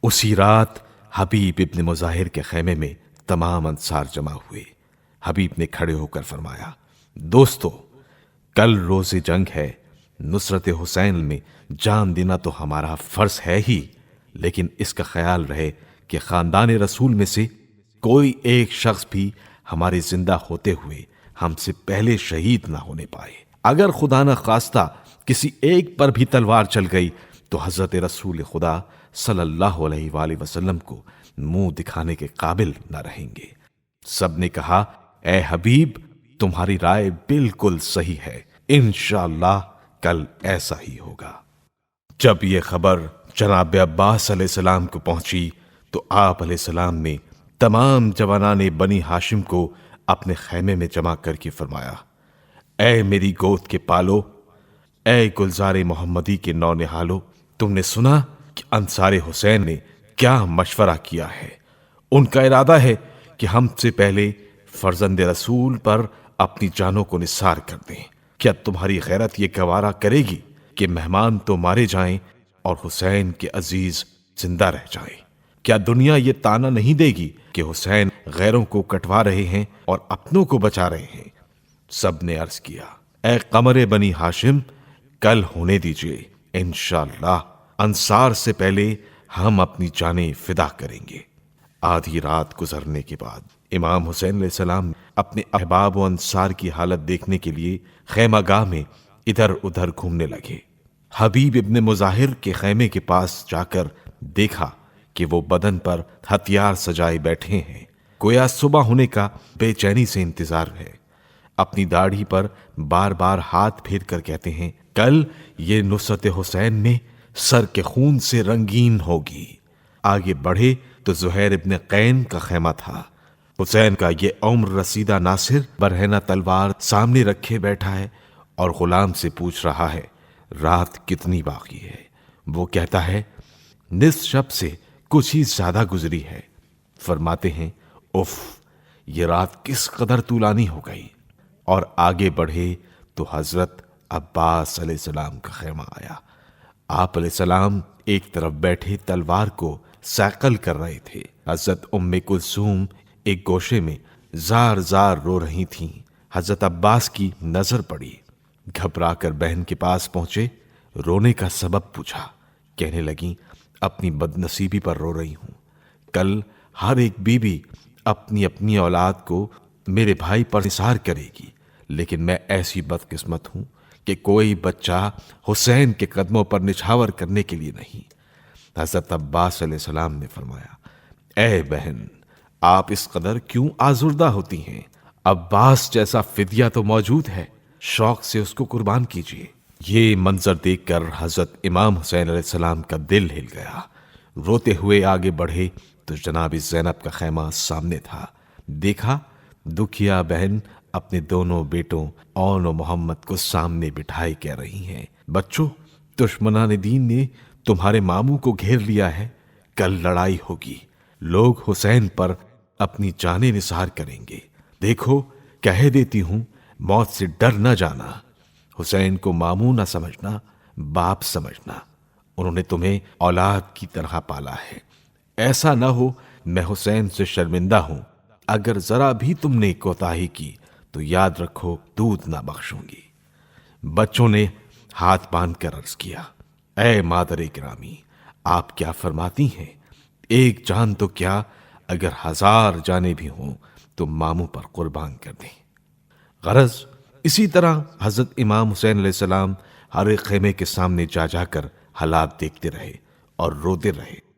اسی رات حبیب ابن مظاہر کے خیمے میں تمام انصار جمع ہوئے۔ حبیب نے کھڑے ہو کر فرمایا، دوستو، کل روز جنگ ہے، نصرت حسین میں جان دینا تو ہمارا فرض ہے ہی، لیکن اس کا خیال رہے کہ خاندان رسول میں سے کوئی ایک شخص بھی ہمارے زندہ ہوتے ہوئے ہم سے پہلے شہید نہ ہونے پائے۔ اگر خدا نہ خواستہ کسی ایک پر بھی تلوار چل گئی تو حضرت رسول خدا صلی اللہ علیہ وآلہ وسلم کو منہ دکھانے کے قابل نہ رہیں گے۔ سب نے کہا، اے حبیب، تمہاری رائے بالکل صحیح ہے، انشاءاللہ کل ایسا ہی ہوگا۔ جب یہ خبر جناب عباس علیہ السلام کو پہنچی تو آپ علیہ السلام نے تمام جوانان بنی ہاشم کو اپنے خیمے میں جمع کر کے فرمایا، اے میری گود کے پالو، اے گلزار محمدی کے نونہالو، تم نے سنا کہ انصار حسین نے کیا مشورہ کیا ہے؟ ان کا ارادہ ہے کہ ہم سے پہلے فرزند رسول پر اپنی جانوں کو نثار کر دیں۔ کیا تمہاری غیرت یہ گوارا کرے گی کہ مہمان تو مارے جائیں اور حسین کے عزیز زندہ رہ جائیں؟ کیا دنیا یہ طعنہ نہیں دے گی کہ حسین غیروں کو کٹوا رہے ہیں اور اپنوں کو بچا رہے ہیں؟ سب نے عرض کیا، اے قمر بنی ہاشم، کل ہونے دیجئے، انشاءاللہ انصار سے پہلے ہم اپنی جانیں فدا کریں گے۔ آدھی رات گزرنے کے بعد امام حسین علیہ السلام اپنے احباب و انصار کی حالت دیکھنے کے لیے خیمہ گاہ میں ادھر ادھر گھومنے لگے۔ حبیب ابن مظاہر کے خیمے کے پاس جا کر دیکھا کہ وہ بدن پر ہتھیار سجائے بیٹھے ہیں، گویا صبح ہونے کا بے چینی سے انتظار ہے۔ اپنی داڑھی پر بار بار ہاتھ پھیر کر کہتے ہیں، کل یہ نصرت حسین میں سر کے خون سے رنگین ہوگی۔ آگے بڑھے تو زہیر ابن قین کا خیمہ تھا۔ حسین کا یہ عمر رسیدہ ناصر برہنہ تلوار سامنے رکھے بیٹھا ہے اور غلام سے پوچھ رہا ہے، رات کتنی باقی ہے؟ وہ کہتا ہے، نصف شب سے کچھ ہی زیادہ گزری ہے۔ فرماتے ہیں، اف، یہ رات کس قدر طولانی ہو گئی۔ اور آگے بڑھے تو حضرت عباس علیہ السلام کا خیمہ آیا۔ آپ علیہ السلام ایک طرف بیٹھے تلوار کو سیقل کر رہے تھے۔ حضرت ام کلثوم ایک گوشے میں زار زار رو رہی تھیں۔ حضرت عباس کی نظر پڑی، گھبرا کر بہن کے پاس پہنچے، رونے کا سبب پوچھا۔ کہنے لگیں، اپنی بد نصیبی پر رو رہی ہوں۔ کل ہر ایک بیوی اپنی اپنی اولاد کو میرے بھائی پر نثار کرے گی، لیکن میں ایسی بدقسمت ہوں کہ کوئی بچہ حسین کے قدموں پر نچھاور کرنے کے لیے نہیں۔ حضرت عباس علیہ السلام نے فرمایا، اے بہن، آپ اس قدر کیوں آزردہ ہوتی ہیں؟ عباس جیسا فدیہ تو موجود ہے، شوق سے اس کو قربان کیجیے۔ یہ منظر دیکھ کر حضرت امام حسین علیہ السلام کا دل ہل گیا۔ روتے ہوئے آگے بڑھے تو جناب زینب کا خیمہ سامنے تھا۔ دیکھا، دکھیا بہن اپنے دونوں بیٹوں اون و محمد کو سامنے بٹھائے کہہ رہی ہیں، بچوں، دشمنان دین نے تمہارے ماموں کو گھیر لیا ہے، کل لڑائی ہوگی، لوگ حسین پر اپنی جانیں نثار کریں گے۔ دیکھو، کہہ دیتی ہوں، موت سے ڈر نہ جانا، حسین کو ماموں نہ سمجھنا، باپ سمجھنا، انہوں نے تمہیں اولاد کی طرح پالا ہے۔ ایسا نہ ہو میں حسین سے شرمندہ ہوں، اگر ذرا بھی تم نے کوتاہی کی تو یاد رکھو دودھ نہ بخشوں گی۔ بچوں نے ہاتھ باندھ کر عرض کیا، اے مادر گرامی، آپ کیا فرماتی ہیں؟ ایک جان تو کیا، اگر 1000 جانیں بھی ہوں تو ماموں پر قربان کر دیں۔ غرض اسی طرح حضرت امام حسین علیہ السلام ہر ایک خیمے کے سامنے جا جا کر حالات دیکھتے رہے اور روتے رہے۔